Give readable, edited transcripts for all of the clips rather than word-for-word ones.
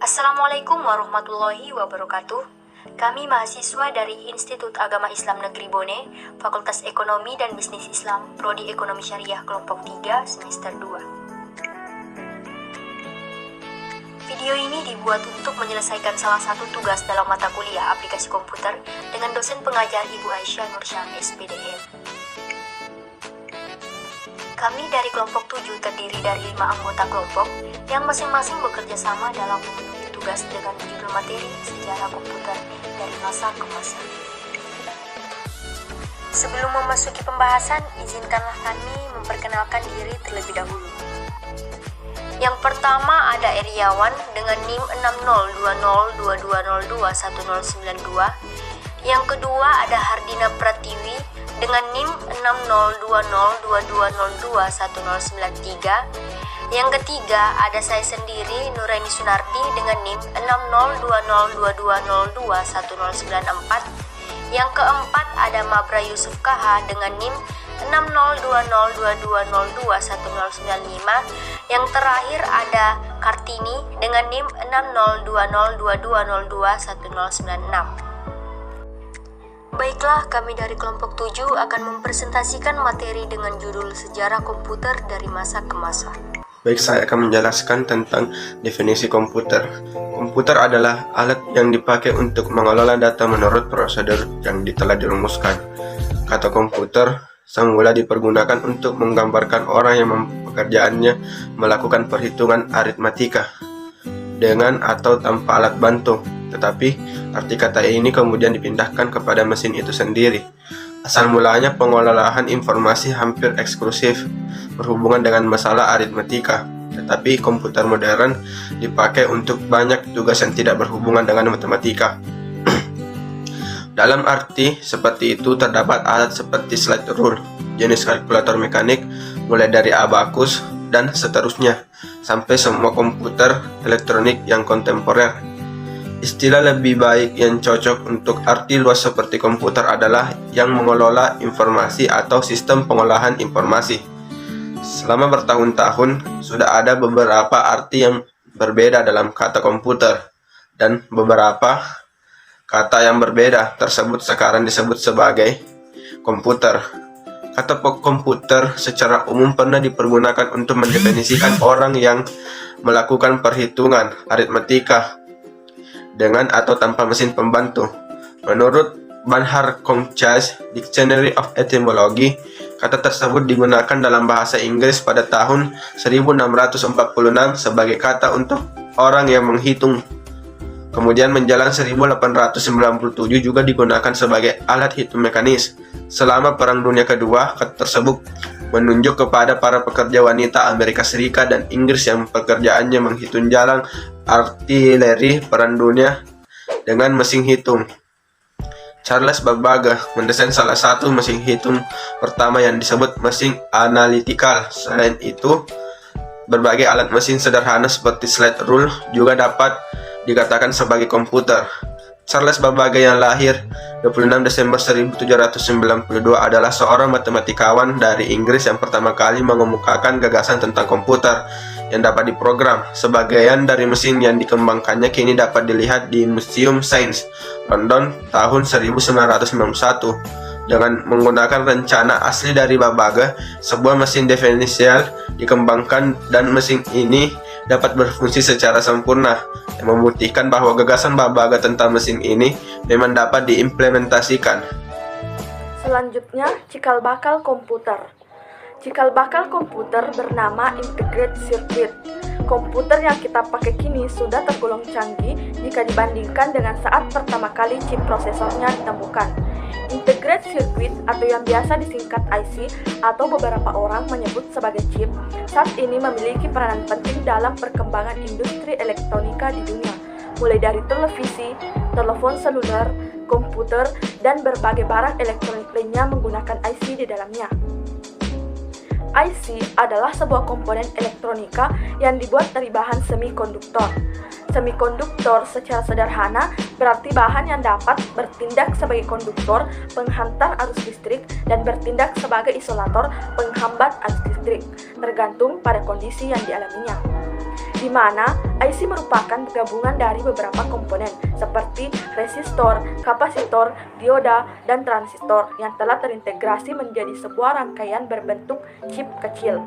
Assalamualaikum warahmatullahi wabarakatuh. Kami mahasiswa dari Institut Agama Islam Negeri Bone, Fakultas Ekonomi dan Bisnis Islam, Prodi Ekonomi Syariah Kelompok 3, Semester 2. Video ini dibuat untuk menyelesaikan salah satu tugas dalam mata kuliah aplikasi komputer dengan dosen pengajar Ibu Aisyah Nursyam, SPDM. Kami dari kelompok 7 terdiri dari 5 anggota kelompok yang masing-masing bekerja sama dalam memenuhi tugas dengan judul materi sejarah komputer dari masa ke masa. Sebelum memasuki pembahasan, izinkanlah kami memperkenalkan diri terlebih dahulu. Yang pertama ada Eriawan dengan NIM 602022021092. Yang kedua ada Hardina Pratiwi dengan NIM 602022021093. Yang ketiga ada saya sendiri Nuraini Sunardi dengan NIM 602022021094. Yang keempat ada Mabra Yusuf KH dengan NIM 602022021095. Yang terakhir ada Kartini dengan NIM 602022021096. Baiklah, kami dari kelompok 7 akan mempresentasikan materi dengan judul Sejarah Komputer dari Masa ke Masa. Baik, saya akan menjelaskan tentang definisi komputer. Komputer adalah alat yang dipakai untuk mengelola data menurut prosedur yang telah dirumuskan. Kata komputer semula dipergunakan untuk menggambarkan orang yang pekerjaannya melakukan perhitungan aritmatika dengan atau tanpa alat bantu. Tetapi arti kata ini kemudian dipindahkan kepada mesin itu sendiri. Asal mulanya pengelolaan informasi hampir eksklusif berhubungan dengan masalah aritmatika, tetapi komputer modern dipakai untuk banyak tugas yang tidak berhubungan dengan matematika. Dalam arti seperti itu terdapat alat seperti slide rule, jenis kalkulator mekanik, mulai dari abakus dan seterusnya, sampai semua komputer elektronik yang kontemporer. Istilah lebih baik yang cocok untuk arti luas seperti komputer adalah yang mengelola informasi atau sistem pengolahan informasi. Selama bertahun-tahun sudah ada beberapa arti yang berbeda dalam kata komputer, dan beberapa kata yang berbeda tersebut sekarang disebut sebagai komputer. Kata komputer secara umum pernah dipergunakan untuk mendefinisikan orang yang melakukan perhitungan aritmatika dengan atau tanpa mesin pembantu. Menurut Banhar Komchas Dictionary of Etymology, kata tersebut digunakan dalam bahasa Inggris pada tahun 1646 sebagai kata untuk orang yang menghitung. Kemudian menjelang 1897 juga digunakan sebagai alat hitung mekanis. Selama Perang Dunia Kedua, kata tersebut menunjuk kepada para pekerja wanita Amerika Serikat dan Inggris yang pekerjaannya menghitung jalang artileri Perang Dunia dengan mesin hitung. Charles Babbage mendesain salah satu mesin hitung pertama yang disebut mesin analytical. Selain itu, berbagai alat mesin sederhana seperti slide rule juga dapat dikatakan sebagai komputer. Charles Babbage yang lahir 26 Desember 1792 adalah seorang matematikawan dari Inggris yang pertama kali mengemukakan gagasan tentang komputer yang dapat diprogram. Sebagian dari mesin yang dikembangkannya kini dapat dilihat di Museum Sains, London tahun 1991. Dengan menggunakan rencana asli dari Babbage, sebuah mesin diferensial dikembangkan dan mesin ini dapat berfungsi secara sempurna, yang membuktikan bahwa gagasan Babbage tentang mesin ini memang dapat diimplementasikan. Selanjutnya, cikal bakal komputer. Cikal bakal komputer bernama integrated circuit. Komputer yang kita pakai kini sudah tergolong canggih jika dibandingkan dengan saat pertama kali chip prosesornya ditemukan. Integrated circuit atau yang biasa disingkat IC atau beberapa orang menyebut sebagai chip, saat ini memiliki peranan penting dalam perkembangan industri elektronika di dunia, mulai dari televisi, telepon seluler, komputer, dan berbagai barang elektronik lainnya menggunakan IC di dalamnya. IC adalah sebuah komponen elektronika yang dibuat dari bahan semikonduktor. Semikonduktor secara sederhana berarti bahan yang dapat bertindak sebagai konduktor, penghantar arus listrik, dan bertindak sebagai isolator, penghambat arus listrik, tergantung pada kondisi yang dialaminya. Di mana IC merupakan gabungan dari beberapa komponen seperti resistor, kapasitor, dioda, dan transistor yang telah terintegrasi menjadi sebuah rangkaian berbentuk chip kecil.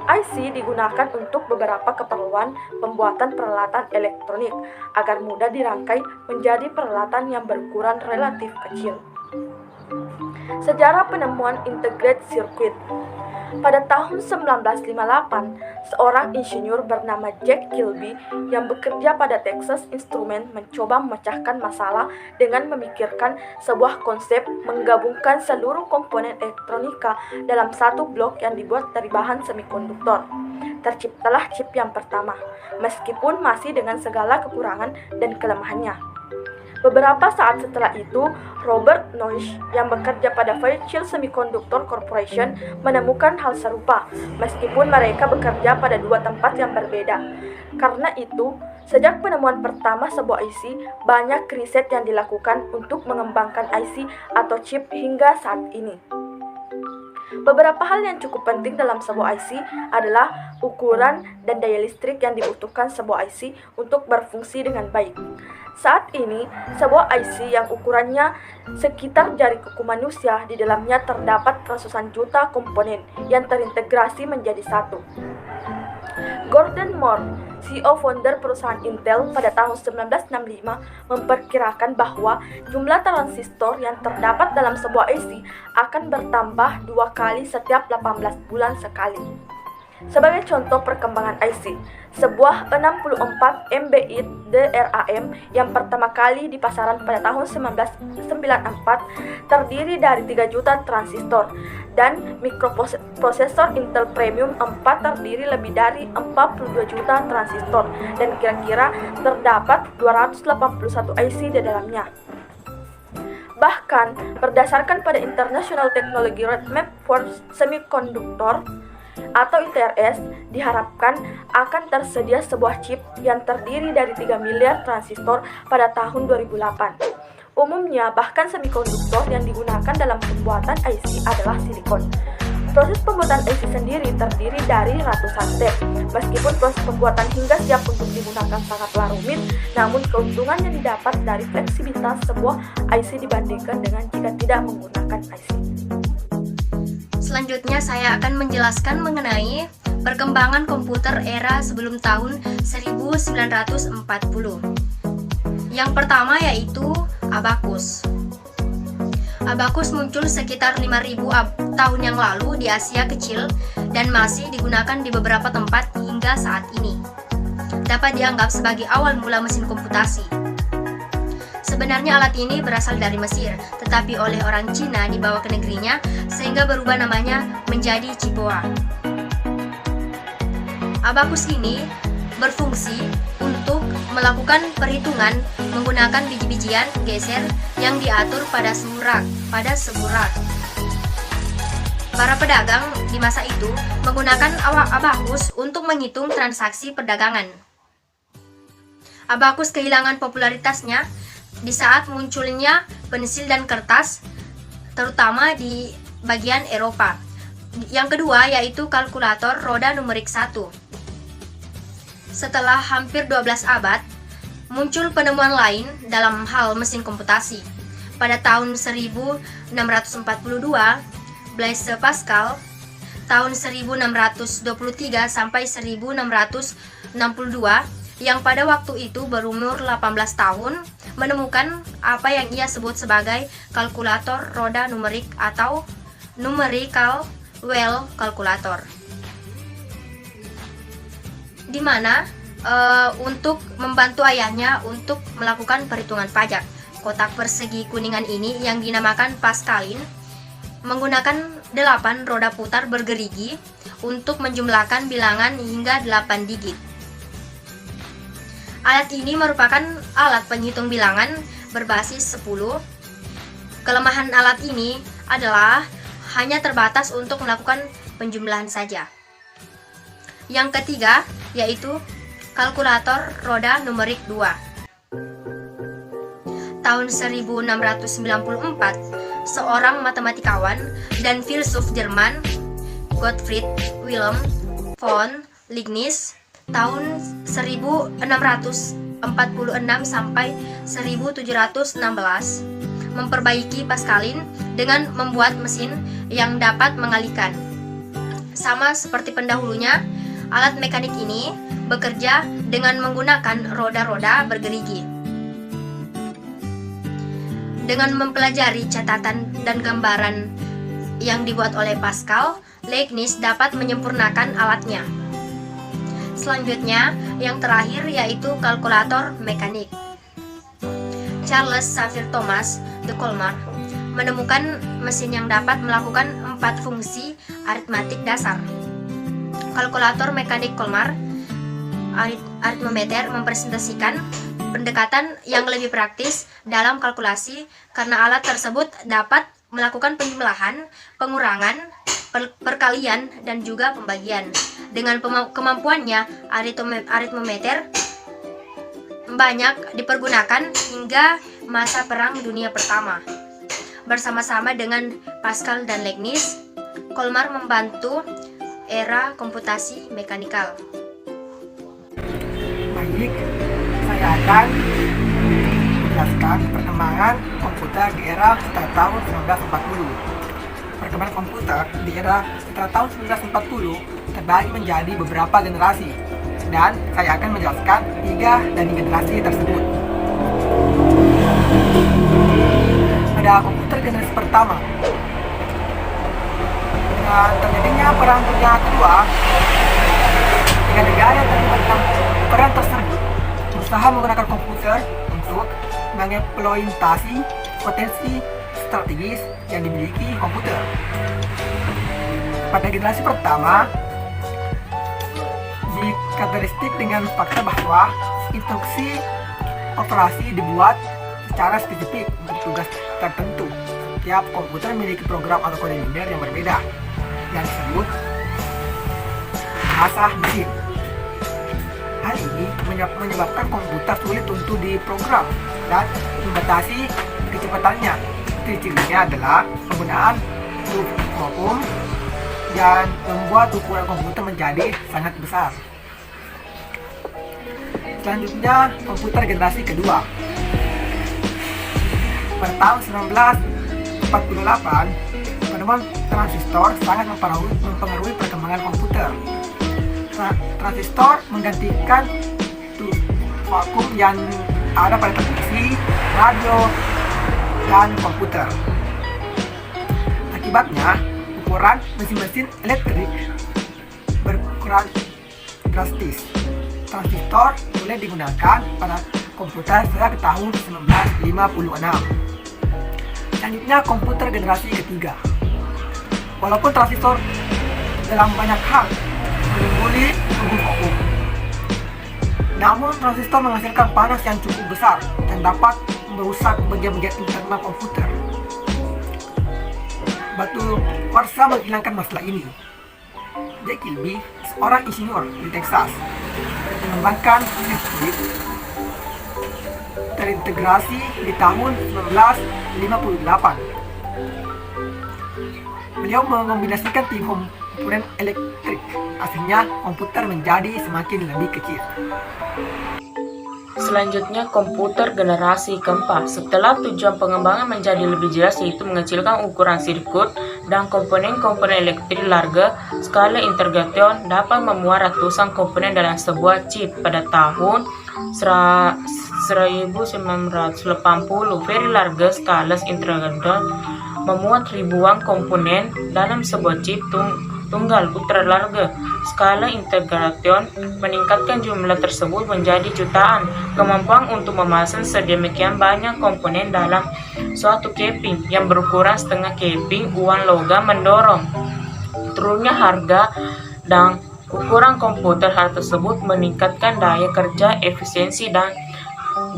IC digunakan untuk beberapa keperluan pembuatan peralatan elektronik agar mudah dirangkai menjadi peralatan yang berukuran relatif kecil. Sejarah penemuan integrated circuit. Pada tahun 1958, seorang insinyur bernama Jack Kilby yang bekerja pada Texas Instruments mencoba memecahkan masalah dengan memikirkan sebuah konsep menggabungkan seluruh komponen elektronika dalam satu blok yang dibuat dari bahan semikonduktor. Terciptalah chip yang pertama, meskipun masih dengan segala kekurangan dan kelemahannya. Beberapa saat setelah itu, Robert Noyce yang bekerja pada Fairchild Semiconductor Corporation menemukan hal serupa, meskipun mereka bekerja pada dua tempat yang berbeda. Karena itu, sejak penemuan pertama sebuah IC, banyak riset yang dilakukan untuk mengembangkan IC atau chip hingga saat ini. Beberapa hal yang cukup penting dalam sebuah IC adalah ukuran dan daya listrik yang dibutuhkan sebuah IC untuk berfungsi dengan baik. Saat ini, sebuah IC yang ukurannya sekitar jari kuku manusia, di dalamnya terdapat ratusan juta komponen yang terintegrasi menjadi satu. Gordon Moore, CEO founder perusahaan Intel pada tahun 1965, memperkirakan bahwa jumlah transistor yang terdapat dalam sebuah IC akan bertambah 2 kali setiap 18 bulan sekali. Sebagai contoh perkembangan IC, sebuah 64 MBit DRAM yang pertama kali di pasaran pada tahun 1994 terdiri dari 3 juta transistor, dan mikroprosesor Intel Premium 4 terdiri lebih dari 42 juta transistor, dan kira-kira terdapat 281 IC di dalamnya. Bahkan, berdasarkan pada International Technology Roadmap for Semiconductor atau ITRS, diharapkan akan tersedia sebuah chip yang terdiri dari 3 miliar transistor pada tahun 2008. Umumnya, bahkan semikonduktor yang digunakan dalam pembuatan IC adalah silikon. Proses pembuatan IC sendiri terdiri dari ratusan step. Meskipun proses pembuatan hingga siap untuk digunakan sangatlah rumit, namun keuntungan yang didapat dari fleksibilitas sebuah IC dibandingkan dengan jika tidak menggunakan IC. Selanjutnya saya akan menjelaskan mengenai perkembangan komputer era sebelum tahun 1940. Yang pertama yaitu abacus. Abacus muncul sekitar 5.000 tahun yang lalu di Asia Kecil dan masih digunakan di beberapa tempat hingga saat ini. Dapat dianggap sebagai awal mula mesin komputasi. Sebenarnya alat ini berasal dari Mesir, tetapi oleh orang Cina dibawa ke negerinya sehingga berubah namanya menjadi Cipoa. Abacus ini berfungsi untuk melakukan perhitungan menggunakan biji-bijian geser yang diatur pada seburak. Para pedagang di masa itu menggunakan abacus untuk menghitung transaksi perdagangan. Abacus kehilangan popularitasnya di saat munculnya pensil dan kertas, terutama di bagian Eropa. Yang kedua yaitu kalkulator roda numerik 1. Setelah hampir 12 abad, muncul penemuan lain dalam hal mesin komputasi. Pada tahun 1642, Blaise Pascal, tahun 1623 sampai 1662, yang pada waktu itu berumur 18 tahun, menemukan apa yang ia sebut sebagai kalkulator roda numerik atau numerical well calculator, di mana untuk membantu ayahnya untuk melakukan perhitungan pajak. Kotak persegi kuningan ini yang dinamakan Pascalin menggunakan 8 roda putar bergerigi untuk menjumlahkan bilangan hingga 8 digit. Alat ini merupakan alat penghitung bilangan berbasis 10. Kelemahan alat ini adalah hanya terbatas untuk melakukan penjumlahan saja. Yang ketiga yaitu Kalkulator roda numerik 2. Tahun 1694, seorang matematikawan dan filsuf Jerman, Gottfried Wilhelm von Leibniz, tahun 1646 sampai 1716, memperbaiki Pascalin dengan membuat mesin yang dapat mengalihkan. Sama seperti pendahulunya, alat mekanik ini bekerja dengan menggunakan roda-roda bergerigi. Dengan mempelajari catatan dan gambaran yang dibuat oleh Pascal, Leibniz dapat menyempurnakan alatnya. Selanjutnya, yang terakhir yaitu kalkulator mekanik. Charles Xavier Thomas de Colmar menemukan mesin yang dapat melakukan 4 fungsi aritmatik dasar. Kalkulator mekanik Colmar aritmometer mempresentasikan pendekatan yang lebih praktis dalam kalkulasi karena alat tersebut dapat melakukan penjumlahan, pengurangan, perkalian, dan juga pembagian. Dengan kemampuannya, aritmometer banyak dipergunakan hingga masa Perang Dunia Pertama. Bersama-sama dengan Pascal dan Leibniz, Colmar membantu era komputasi mekanikal. Baik, saya akan menjelaskan perkembangan komputer di era sekitar tahun 1940. Perkembangan komputer di era sekitar tahun 1940 terbagi menjadi beberapa generasi, dan saya akan menjelaskan 3 dari generasi tersebut. Pada komputer generasi pertama, dengan terjadinya Perang Dunia Kedua, negara yang terlibat dalam perang tersebut berusaha menggunakan komputer untuk mengeksploitasi potensi strategis yang dimiliki komputer. Pada generasi pertama, dikarakteristik dengan fakta bahwa instruksi operasi dibuat secara spesifik untuk tugas tertentu. Setiap komputer memiliki program atau kode linear yang berbeda yang disebut bahasa mesin. Hal ini menyebabkan komputer sulit untuk diprogram dan membatasi kecepatannya. Ciri-cirinya adalah penggunaan huruf vakum dan membuat ukuran komputer menjadi sangat besar. Selanjutnya, komputer generasi kedua. Pada tahun 1948, penemuan transistor sangat mempengaruhi perkembangan komputer. Transistor menggantikan vakum yang ada pada televisi, radio, dan komputer. Akibatnya, ukuran mesin-mesin elektrik berkurang drastis. Transistor mulai digunakan pada komputer sejak tahun 1956. Selanjutnya, komputer generasi ketiga. Walaupun transistor dalam banyak hal menimbuli hubung vakum, namun transistor menghasilkan panas yang cukup besar dan dapat merusak bagian-bagian internal komputer. Batu kuarsa menghilangkan masalah ini. Jack Kilby, seorang insinyur di Texas, mengembangkan sirkuit terintegrasi di tahun 1958. Beliau mengombinasikan 3 komponen elektrik, hasilnya komputer menjadi semakin lebih kecil. Selanjutnya, komputer generasi keempat. Setelah tujuan pengembangan menjadi lebih jelas, yaitu mengecilkan ukuran sirkuit dan komponen-komponen elektrik larga, skala integration dapat memuat ratusan komponen dalam sebuah chip. Pada tahun 1980, very large skala integration memuat ribuan komponen dalam sebuah chip tunggal ultra larga. Skala integration meningkatkan jumlah tersebut menjadi jutaan. Kemampuan untuk memasang sedemikian banyak komponen dalam suatu keping yang berukuran setengah keping uang logam mendorong turunnya harga dan ukuran komputer. Hal tersebut meningkatkan daya kerja, efisiensi, dan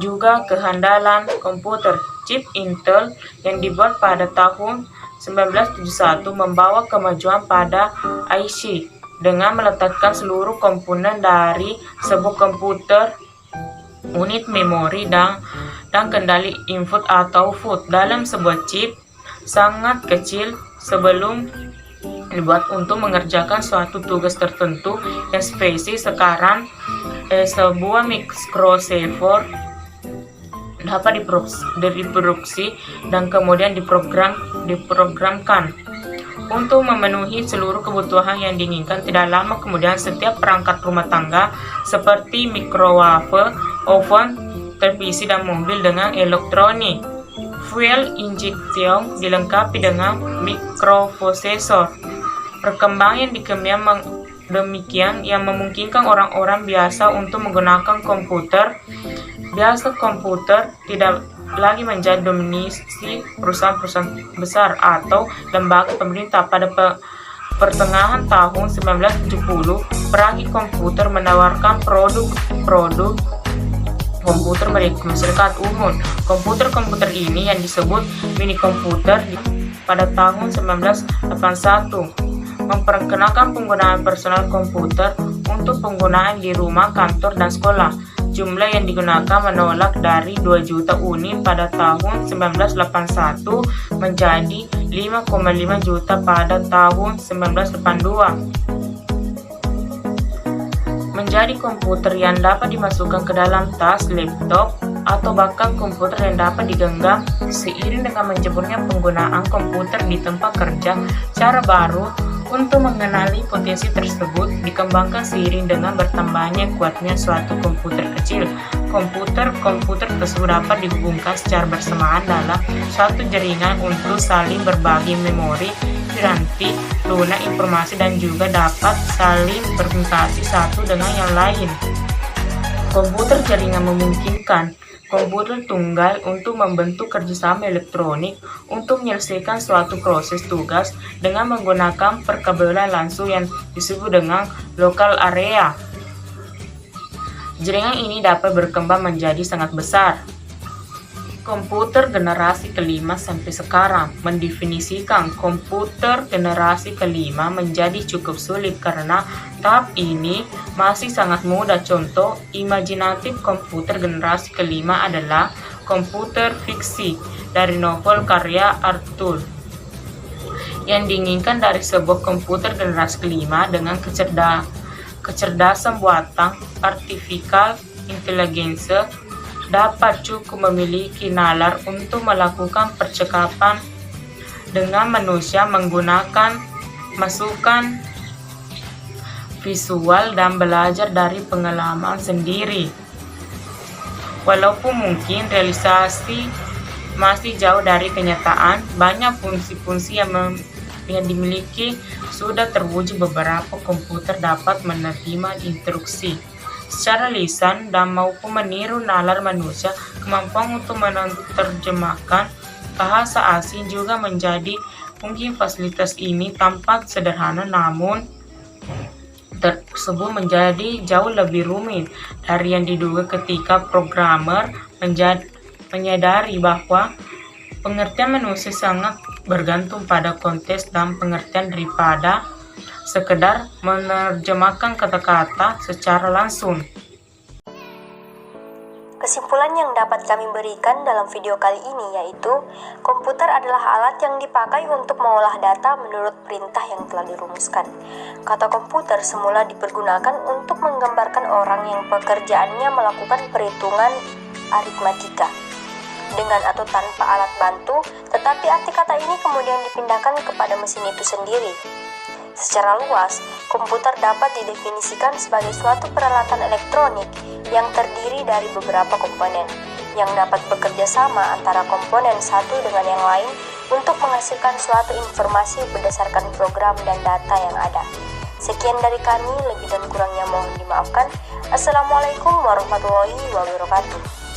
juga kehandalan komputer. Chip Intel yang dibuat pada tahun 1971 membawa kemajuan pada IC dengan meletakkan seluruh komponen dari sebuah komputer, unit memori, dan kendali input atau output dalam sebuah chip sangat kecil sebelum dibuat untuk mengerjakan suatu tugas tertentu yang spesifik. Sekarang sebuah microserver dapat diproduksi dan kemudian diprogramkan untuk memenuhi seluruh kebutuhan yang diinginkan. Tidak lama kemudian, setiap perangkat rumah tangga seperti microwave, oven, televisi, dan mobil dengan elektronik fuel injection dilengkapi dengan mikroprosesor. Perkembangan demikian yang memungkinkan orang-orang biasa untuk menggunakan komputer. Komputer tidak lagi menjadi dominasi perusahaan-perusahaan besar atau lembaga pemerintah. Pada pertengahan tahun 1970, perakit komputer menawarkan produk komputer bagi masyarakat umum. Komputer ini yang disebut mini komputer pada tahun 1981 memperkenalkan penggunaan personal komputer untuk penggunaan di rumah, kantor, dan sekolah. Jumlah yang digunakan menolak dari 2 juta unit pada tahun 1981 menjadi 5,5 juta pada tahun 1982. Menjadi komputer yang dapat dimasukkan ke dalam tas, laptop, atau bahkan komputer yang dapat digenggam. Seiring dengan menyebarnya penggunaan komputer di tempat kerja, cara baru untuk mengenali potensi tersebut dikembangkan seiring dengan bertambahnya kuatnya suatu komputer kecil. Komputer tersebut dapat dihubungkan secara bersamaan dalam suatu jaringan untuk saling berbagi memori, nanti lunak informasi, dan juga dapat saling berkomunikasi satu dengan yang lain. Komputer jaringan memungkinkan komputer tunggal untuk membentuk kerjasama elektronik untuk menyelesaikan suatu proses tugas dengan menggunakan perkabelan langsung yang disebut dengan local area. Jaringan ini dapat berkembang menjadi sangat besar. Komputer generasi kelima sampai sekarang. Mendefinisikan komputer generasi kelima menjadi cukup sulit karena tahap ini masih sangat mudah. Contoh imajinatif komputer generasi kelima adalah komputer fiksi dari novel karya Arthur yang diinginkan dari sebuah komputer generasi kelima dengan kecerdasan buatan artificial intelligence dapat cukup memiliki nalar untuk melakukan percakapan dengan manusia menggunakan masukan visual dan belajar dari pengalaman sendiri. Walaupun mungkin realisasi masih jauh dari kenyataan, banyak fungsi-fungsi yang dimiliki sudah terwujud. Beberapa komputer dapat menerima instruksi secara lisan dan maupun meniru nalar manusia. Kemampuan untuk menerjemahkan bahasa asing juga menjadi mungkin. Fasilitas ini tampak sederhana, namun tersebut menjadi jauh lebih rumit dari yang diduga ketika programmer menyadari bahwa pengertian manusia sangat bergantung pada konteks dan pengertian daripada sekedar menerjemahkan kata-kata secara langsung. Kesimpulan yang dapat kami berikan dalam video kali ini yaitu komputer adalah alat yang dipakai untuk mengolah data menurut perintah yang telah dirumuskan. Kata komputer semula dipergunakan untuk menggambarkan orang yang pekerjaannya melakukan perhitungan aritmatika dengan atau tanpa alat bantu, tetapi arti kata ini kemudian dipindahkan kepada mesin itu sendiri. Secara luas, komputer dapat didefinisikan sebagai suatu peralatan elektronik yang terdiri dari beberapa komponen yang dapat bekerja sama antara komponen satu dengan yang lain untuk menghasilkan suatu informasi berdasarkan program dan data yang ada. Sekian dari kami, lebih dan kurangnya mohon dimaafkan. Assalamualaikum warahmatullahi wabarakatuh.